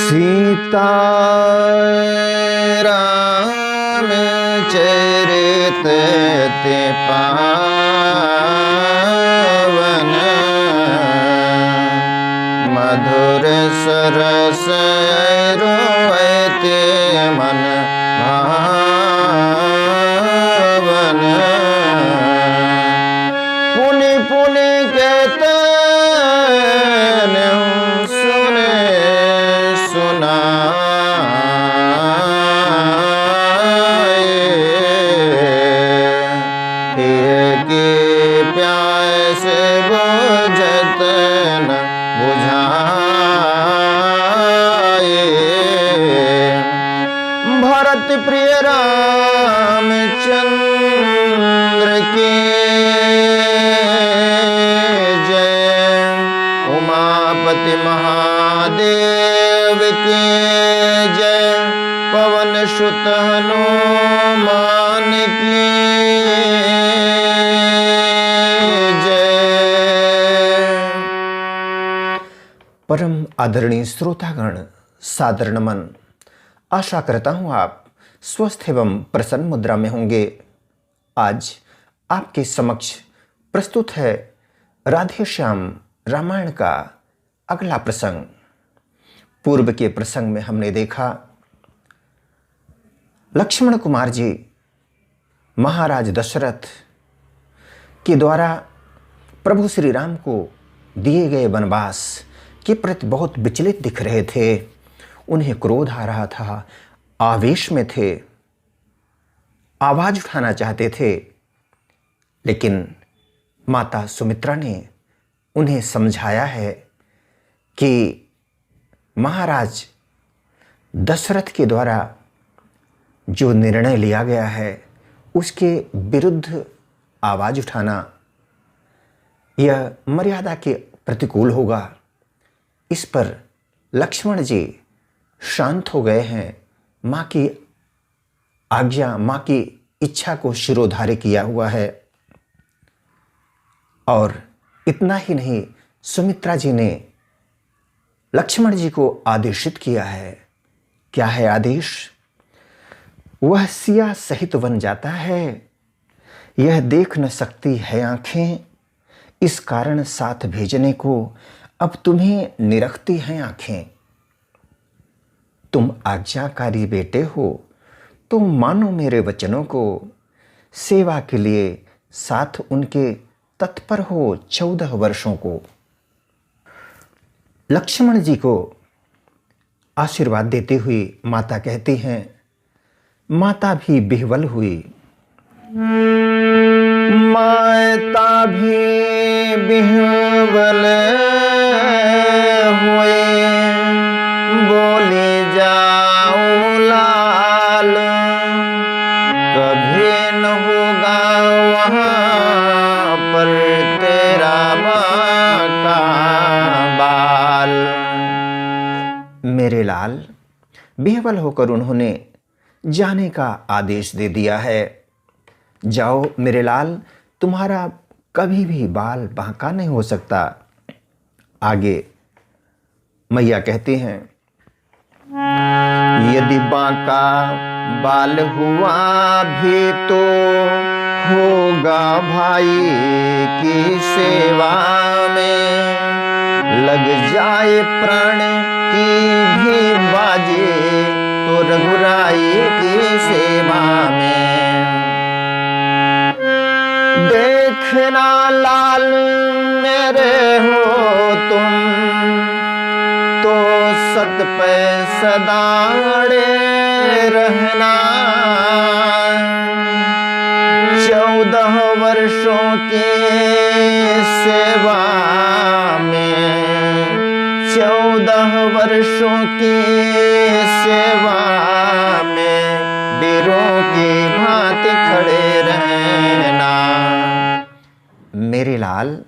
सीता राम चरित ते पावन, मधुर सरस रोते मन भावन। पुनि पुनि कहते सुने सुनाए, के प्यास बुझत न बुझाए। भरत प्रिय रामचंद्र के जय, उमापति महादेव के जय, पवन सुत हनुमान की जय। परम आदरणीय श्रोतागण, सादर नमन। आशा करता हूं आप स्वस्थ एवं प्रसन्न मुद्रा में होंगे। आज आपके समक्ष प्रस्तुत है राधे श्याम रामायण का अगला प्रसंग। पूर्व के प्रसंग में हमने देखा लक्ष्मण कुमार जी महाराज दशरथ के द्वारा प्रभु श्री राम को दिए गए वनवास के प्रति बहुत विचलित दिख रहे थे। उन्हें क्रोध आ रहा था, आवेश में थे, आवाज उठाना चाहते थे, लेकिन माता सुमित्रा ने उन्हें समझाया है कि महाराज दशरथ के द्वारा जो निर्णय लिया गया है उसके विरुद्ध आवाज उठाना यह मर्यादा के प्रतिकूल होगा। इस पर लक्ष्मण जी शांत हो गए हैं। माँ की आज्ञा, माँ की इच्छा को शिरोधार्य किया हुआ है। और इतना ही नहीं, सुमित्रा जी ने लक्ष्मण जी को आदेशित किया है। क्या है आदेश? वह सिया सहित वन जाता है, यह देख न सकती है आंखें, इस कारण साथ भेजने को अब तुम्हें निरखती हैं आंखें। तुम आज्ञाकारी बेटे हो तो मानो मेरे वचनों को, सेवा के लिए साथ उनके तत्पर हो 14 वर्षों को। लक्ष्मण जी को आशीर्वाद देते हुए माता कहती हैं, माता भी बिह्वल हुई। माता भी बिह्वल हुए, बोले जाओ लाल, कभी न होगा वहाँ पर तेरा माँ का बाल। मेरे लाल, बिह्वल होकर उन्होंने जाने का आदेश दे दिया है। जाओ मेरे लाल, तुम्हारा कभी भी बाल बांका नहीं हो सकता। आगे मैया कहती हैं, यदि बांका बाल हुआ भी तो होगा भाई की सेवा में, लग जाए प्राण की भी बाजी तो रघुराई की सेवा में। देखना लाल मेरे हो तुम तो सत पे सदा अड़े रहना, 14 वर्षों की सेवा में, 14 वर्षों की सेवा में वीरों की भांति खड़े रहना। मेरे लाल,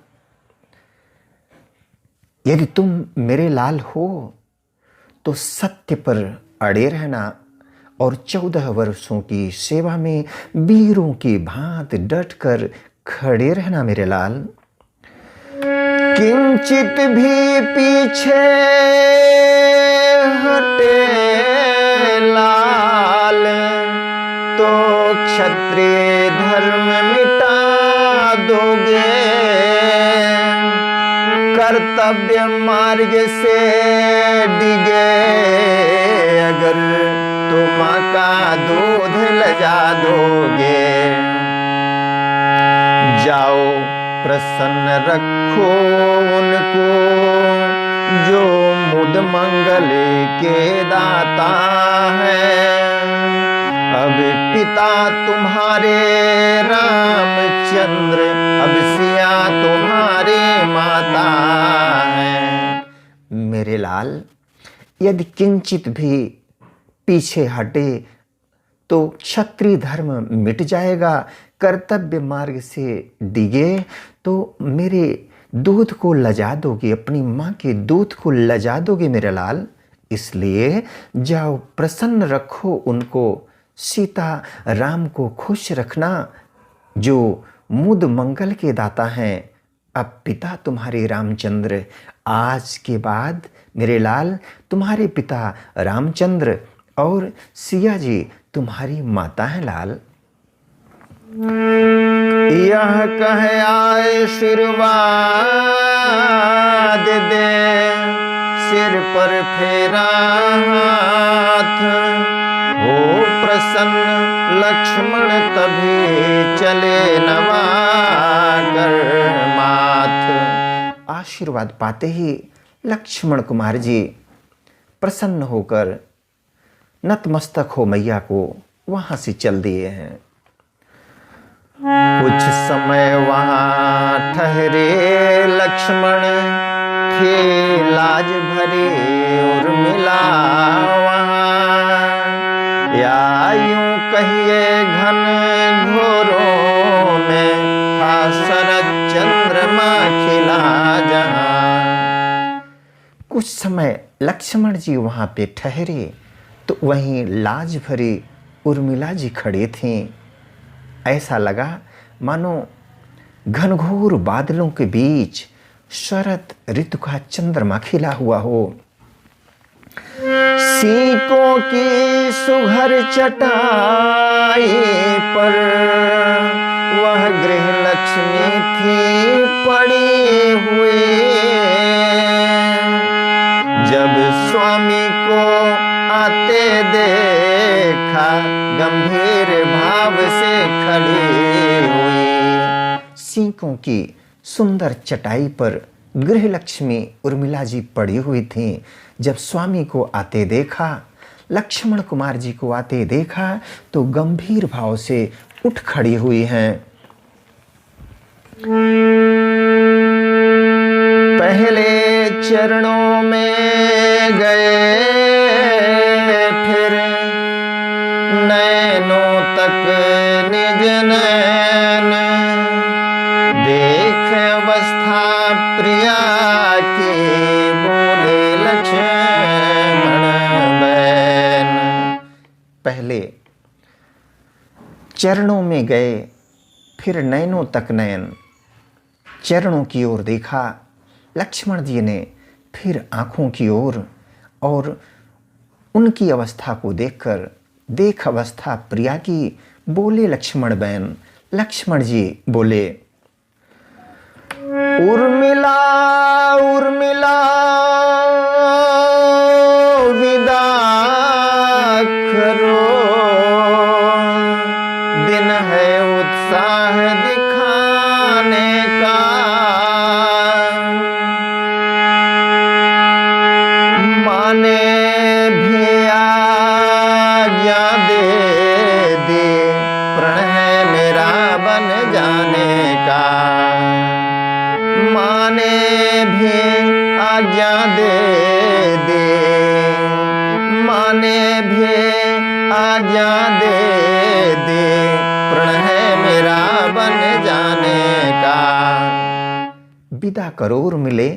यदि तुम मेरे लाल हो तो सत्य पर अड़े रहना और 14 वर्षों की सेवा में वीरों की भांति डटकर खड़े रहना मेरे लाल। किंचित भी पीछे हटे लाल, तो क्षत्रिय धर्म मिटा दोगे, कर्तव्य मार्ग से डिगे अगर तो माँ का दूध लजा दोगे। जाओ प्रसन्न रखो उनको जो मुद मंगल के दाता है। अब पिता तुम्हारे रामचंद्र, अब सिया तुम्हारे माता है। मेरे लाल, यदि किंचित भी पीछे हटे तो क्षत्रिय धर्म मिट जाएगा, कर्तव्य मार्ग से डिगे तो मेरे दूध को लजा दोगे, अपनी माँ के दूध को लजा दोगे मेरे लाल। इसलिए जाओ प्रसन्न रखो उनको, सीता राम को खुश रखना जो मुद मंगल के दाता हैं। अब पिता तुम्हारे रामचंद्र, आज के बाद मेरे लाल तुम्हारे पिता रामचंद्र और सिया जी तुम्हारी माता है लाल। यह कह आशीर्वाद दे, सिर पर फेरा हाथ, हो प्रसन्न लक्ष्मण तभी चले नवाकर माथ। आशीर्वाद पाते ही लक्ष्मण कुमार जी प्रसन्न होकर नतमस्तक हो मैया को वहां से चल दिए हैं। कुछ समय वहां ठहरे लक्ष्मण, थे लाज भरे और मिला वहां, या यूं कहिए घन घोरों में था शरद चंद्रमा खिला जहां। कुछ समय लक्ष्मण जी वहां पे ठहरे तो वहीं लाज भरी उर्मिला जी खड़े थे। ऐसा लगा मानो घनघोर बादलों के बीच शरद ऋतु का चंद्रमा खिला हुआ हो। सीकों की सुघर चटाई पर वह गृह लक्ष्मी थी पड़ी हुई, जब स्वामी को आते देखा गंभीर भाव से खड़ी हुई। सीकों की सुंदर चटाई पर गृह लक्ष्मी उर्मिला जी पड़ी हुई थी। जब स्वामी को आते देखा, लक्ष्मण कुमार जी को आते देखा तो गंभीर भाव से उठ खड़ी हुई हैं। पहले चरणों में गए, फिर नैनों तक निज नैन, देख अवस्था प्रिया की बोले लक्ष्मण बैन। पहले चरणों में गए, फिर नैनों तक नयन, चरणों की ओर देखा लक्ष्मण जी ने, फिर आंखों की ओर, और उनकी अवस्था को देखकर देख अवस्था प्रिया की बोले लक्ष्मण बैन। लक्ष्मण जी बोले, उर्मिला उर्मिला विदा करो, दिन है उत्साह दिखाने का, माने भी आज्ञा दे दे, प्रण है मेरा बन जाने का, माने भी आज्ञा दे दे, माने भी आज्ञा दे दे, प्रण है मेरा बन जाने का। विदा करोर मिले,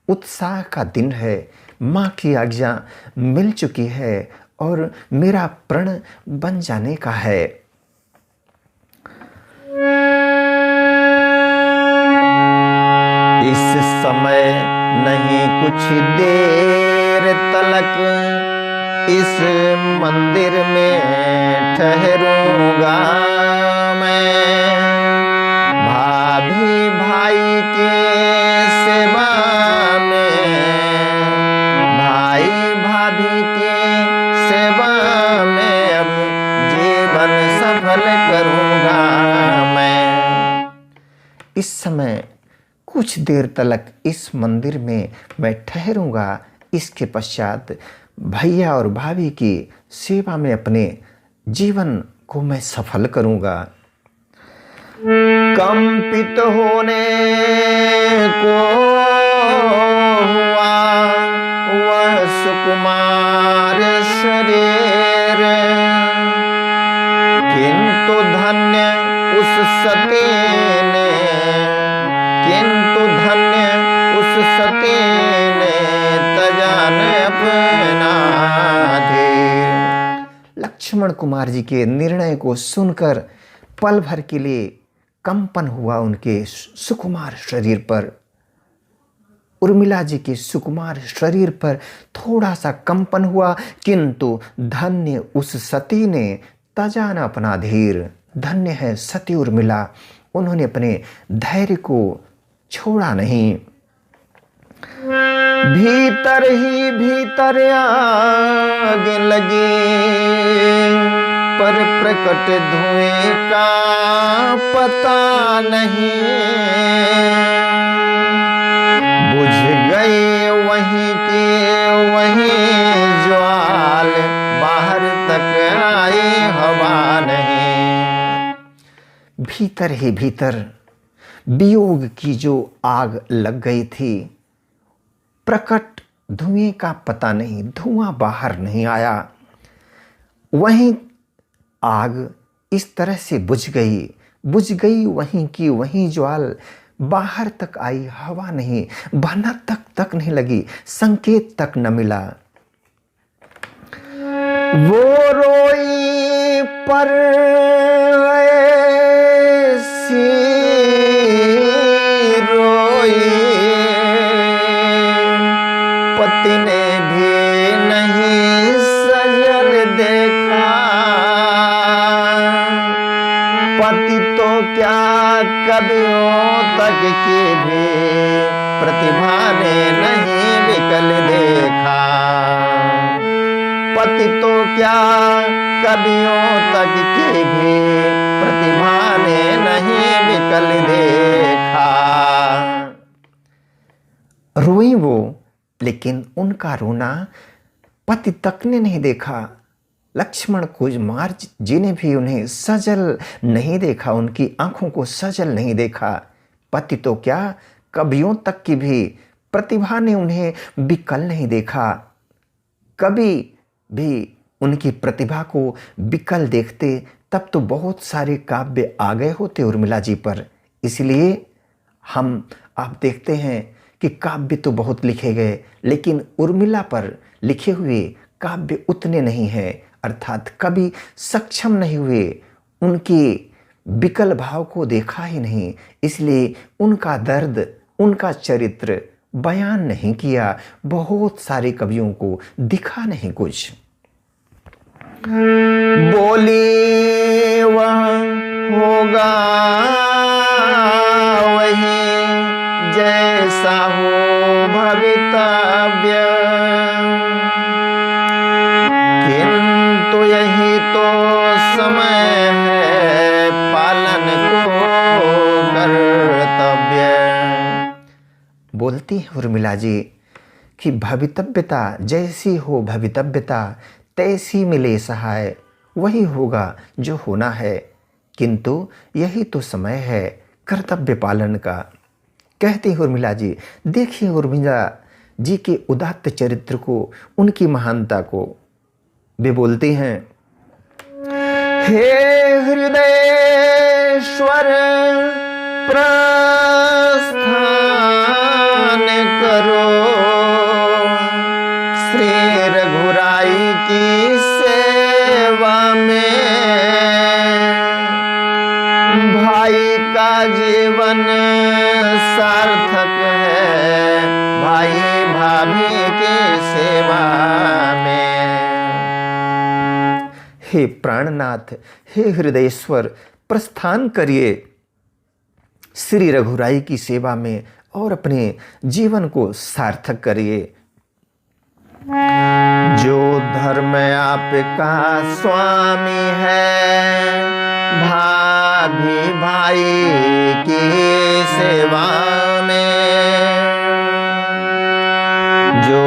उत्साह का दिन है, माँ की आज्ञा मिल चुकी है और मेरा प्रण बन जाने का है। इस समय नहीं कुछ देर तलक, इस मंदिर में ठहरूंगा मैं, भाभी भाई के सेवा में, भाई भाभी के सेवा में अब जीवन सफल करूंगा मैं। इस समय कुछ देर तक इस मंदिर में मैं ठहरूंगा, इसके पश्चात भैया और भाभी की सेवा में अपने जीवन को मैं सफल करूंगा। कंपित होने को हुआ वह सुकुमार शरीर, किंतु धन्य उस सती ने, किंतु धन्य उस सती ने तजान अपना धीर। लक्ष्मण कुमार जी के निर्णय को सुनकर पल भर के लिए कंपन हुआ उनके सुकुमार शरीर पर। उर्मिला जी के सुकुमार शरीर पर थोड़ा सा कंपन हुआ, किंतु धन्य उस सती ने तजा न अपना धीर। धन्य है सती उर्मिला, उन्होंने अपने धैर्य को छोड़ा नहीं। भीतर ही भीतर आग लगी, पर प्रकट धुएं का पता नहीं। बुझ गई वहीं की वहीं ज्वाल, बाहर तक आई हवा नहीं। भीतर ही भीतर वियोग की जो आग लग गई थी, प्रकट धुएं का पता नहीं, धुआं बाहर नहीं आया। वहीं आग इस तरह से बुझ गई वहीं की वहीं ज्वाल, बाहर तक आई हवा नहीं, भनक तक नहीं लगी, संकेत तक न मिला। वो रोई पर ऐसी रोई, पति ने भी नहीं सजल देखा। पति तो क्या कवियों तक की भी प्रतिभा ने नहीं विकल देखा। पति तो क्या कवियों तक की भी प्रतिभा ने नहीं विकल देखा। रोई वो, लेकिन उनका रोना पति तक ने नहीं देखा। लक्ष्मण कुमार जी ने भी उन्हें सजल नहीं देखा, उनकी आंखों को सजल नहीं देखा। पति तो क्या कवियों तक की भी प्रतिभा ने उन्हें विकल नहीं देखा। कभी भी उनकी प्रतिभा को विकल देखते तब तो बहुत सारे काव्य आ गए होते उर्मिला जी पर। इसलिए आप देखते हैं कि काव्य तो बहुत लिखे गए, लेकिन उर्मिला पर लिखे हुए काव्य उतने नहीं हैं, अर्थात कभी सक्षम नहीं हुए, उनके विकल भाव को देखा ही नहीं, इसलिए उनका दर्द, उनका चरित्र बयान नहीं किया। बहुत सारे कवियों को दिखा नहीं कुछ। बोली वह होगा वही जैसा हो भवितव्य, किंतु यही तो समय है पालन को कर्तव्य। बोलती है उर्मिला जी कि भवितव्यता जैसी हो भवितव्यता, तैसी मिले सहाय, वही होगा जो होना है, किंतु यही तो समय है कर्तव्य पालन का। कहती उर्मिला जी, देखिए उर्मिला जी के उदात्त चरित्र को, उनकी महानता को। वे बोलती हैं, हे हृदयेश्वर प्रस्थान करो, श्री रघुराई की सेवा में, भाई का जीवन सार्थक है भाई भाभी की सेवा में। हे प्राणनाथ, हे हृदयेश्वर, प्रस्थान करिए श्री रघुराई की सेवा में और अपने जीवन को सार्थक करिए। जो धर्म आपका स्वामी है, भाभी भाई की सेवा में, जो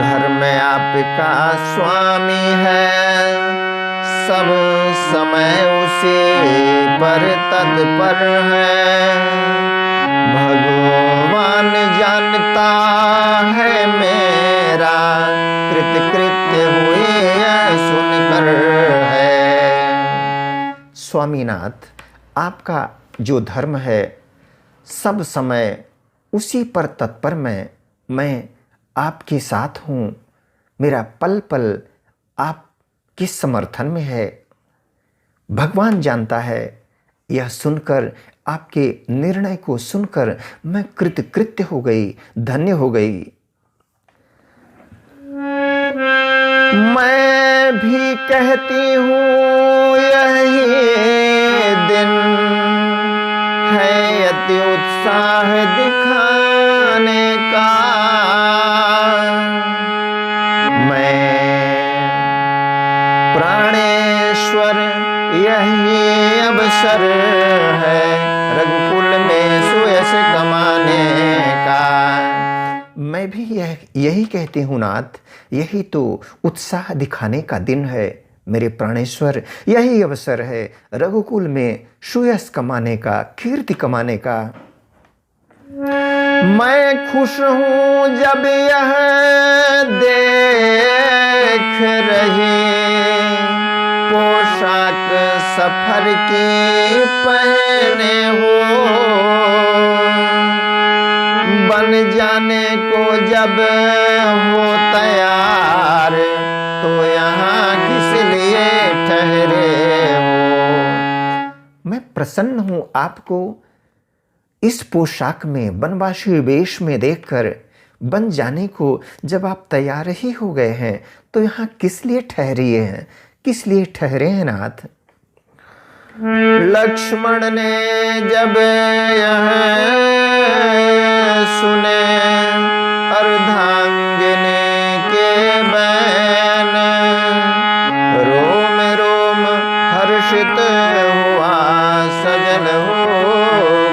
धर्म आपका स्वामी है, सब समय उसी पर तत्पर है। भगवान जानता है मेरा कृत्य हुए सुनकर है। स्वामीनाथ, आपका जो धर्म है, सब समय उसी पर तत्पर मैं आपके साथ हूँ। मेरा पल पल आपके समर्थन में है। भगवान जानता है। यह सुनकर, आपके निर्णय को सुनकर मैं कृतकृत्य हो गई, धन्य हो गई। मैं भी कहती हूँ यही दिन है अति उत्साह दिखाने का। मैं प्राणेश्वर यही अवसर है रघुकुल में सुयश कमाने का। मैं भी यही कहती हूँ नाथ, यही तो उत्साह दिखाने का दिन है मेरे प्राणेश्वर। यही अवसर है रघुकुल में सुयश कमाने का, कीर्ति कमाने का। मैं खुश हूँ जब यह देख रही पोशाक सफर की पहने हो। बन जाने को जब हो तैयार तो यहाँ किस लिए ठहरे हो। मैं प्रसन्न हूँ आपको इस पोशाक में, बनवासी वेश में देखकर। बन जाने को जब आप तैयार ही हो गए हैं तो यहाँ किस लिए ठहरिए हैं, किस लिए ठहरे हैं नाथ। लक्ष्मण ने जब यह सुने अर्धांगिनी के बैन, रोम रोम हर्षित हुआ सजल हो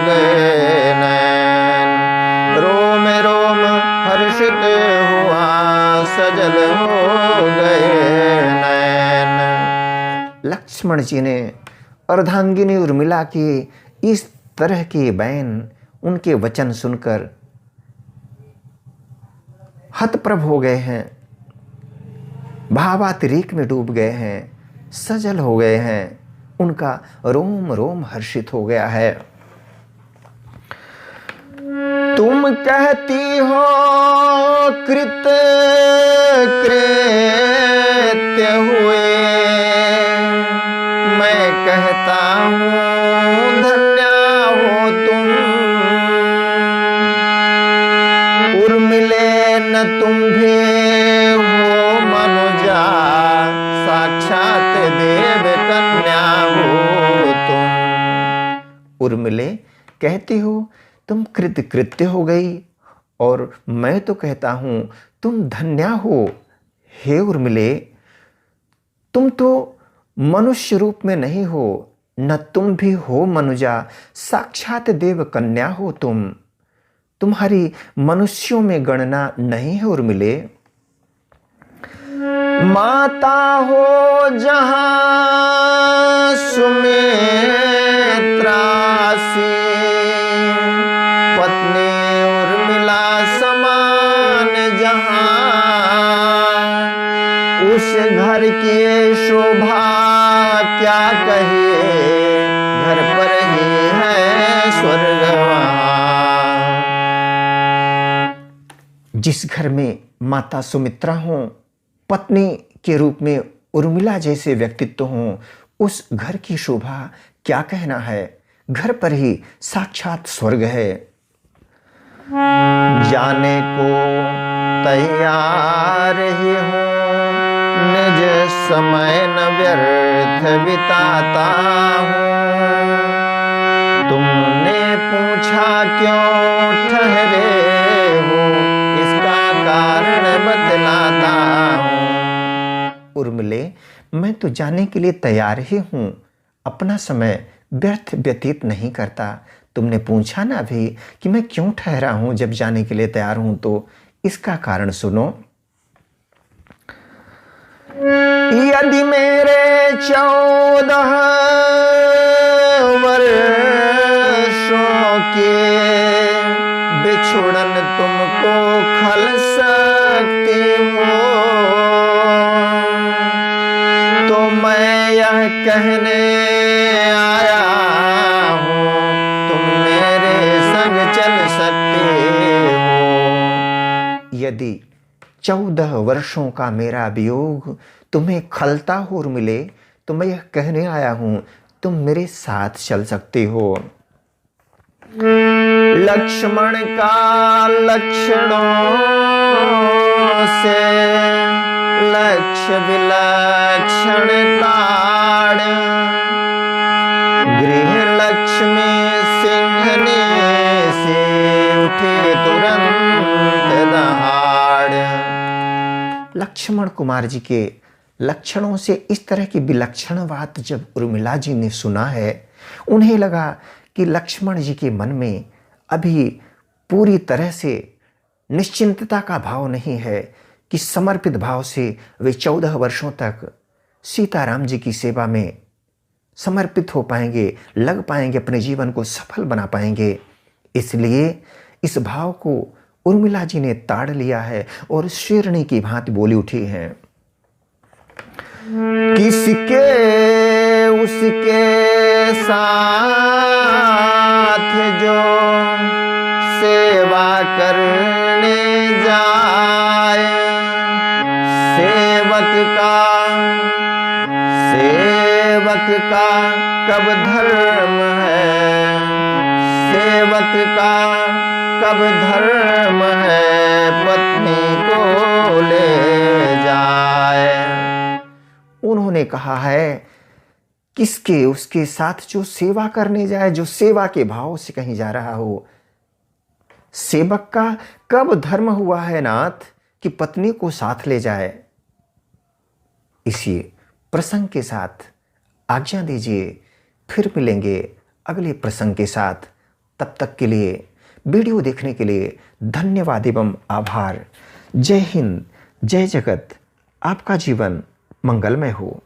गए नैन। रोम रोम हर्षित हुआ सजल हो गए नैन। लक्ष्मण जी ने अर्धांगिनी उर्मिला के इस तरह के बैन, उनके वचन सुनकर हतप्रभ हो गए हैं, भावातिरेक में डूब गए हैं, सजल हो गए हैं। उनका रोम रोम हर्षित हो गया है। तुम कहती हो कृत्य हुए, मैं कहता हूँ धन्य हो तुम। उर्मिले न तुम भी हो मनुजा, साक्षात देव कन्या हो तुम। उर्मिले कहती हो तुम कृत्य हो गई, और मैं तो कहता हूँ तुम धन्या हो। हे उर्मिले, तुम तो मनुष्य रूप में नहीं हो, न तुम भी हो मनुजा, साक्षात देव कन्या हो तुम। तुम्हारी मनुष्यों में गणना नहीं है उर्मिले। माता हो जहां सुमित्रासी, पत्नी उर्मिला समान जहां, उस घर की शोभा क्या कहिए, घर पर ही है स्वर्ग वहां। जिस घर में माता सुमित्रा हो, पत्नी के रूप में उर्मिला जैसे व्यक्तित्व हों, उस घर की शोभा क्या कहना है, घर पर ही साक्षात स्वर्ग है। जाने को तैयार ही हूँ निज समय न व्यर्थ बिताता हूँ। तुमने पूछा क्यों ठहरे हो, इसका कारण बतलाता हूँ। उर्मिले, मैं तो जाने के लिए तैयार ही हूँ, अपना समय व्यर्थ व्यतीत नहीं करता। तुमने पूछा ना अभी कि मैं क्यों ठहरा हूँ जब जाने के लिए तैयार हूँ, तो इसका कारण सुनो। यदि मेरे 14 वर्षों के बिछुड़न तुमको खल सकती हो, तो मैं यह कहने आया हूँ, तुम मेरे संग चल सकते हो। यदि 14 वर्षों का मेरा वियोग तुम्हें खलता हो मिले, तो मैं यह कहने आया हूं, तुम मेरे साथ चल सकते हो। लक्ष्मण का लक्षणों से लक्ष्य विलक्षण ताड़, गृह लक्ष्मी सिंहने से उठे तुरंत दहाड़। लक्ष्मण कुमार जी के लक्षणों से इस तरह की विलक्षण बात जब उर्मिला जी ने सुना है, उन्हें लगा कि लक्ष्मण जी के मन में अभी पूरी तरह से निश्चिंतता का भाव नहीं है कि समर्पित भाव से वे 14 वर्षों तक सीताराम जी की सेवा में समर्पित हो पाएंगे, लग पाएंगे, अपने जीवन को सफल बना पाएंगे। इसलिए इस भाव को उर्मिला जी ने ताड़ लिया है और शेरनी की भांति बोली उठी हैं। किसके उसके साथ जो सेवा करने जाए, सेवक का कब धर्म है, सेवक का कब धर्म है, पत्नी को ले जाए। उन्होंने कहा है किसके उसके साथ जो सेवा करने जाए, जो सेवा के भाव से कहीं जा रहा हो। सेवक का कब धर्म हुआ है नाथ कि पत्नी को साथ ले जाए। इसी प्रसंग के साथ आज्ञा दीजिए, फिर मिलेंगे अगले प्रसंग के साथ। तब तक के लिए वीडियो देखने के लिए धन्यवाद एवं आभार। जय हिंद, जय जगत। आपका जीवन मंगलमय हो।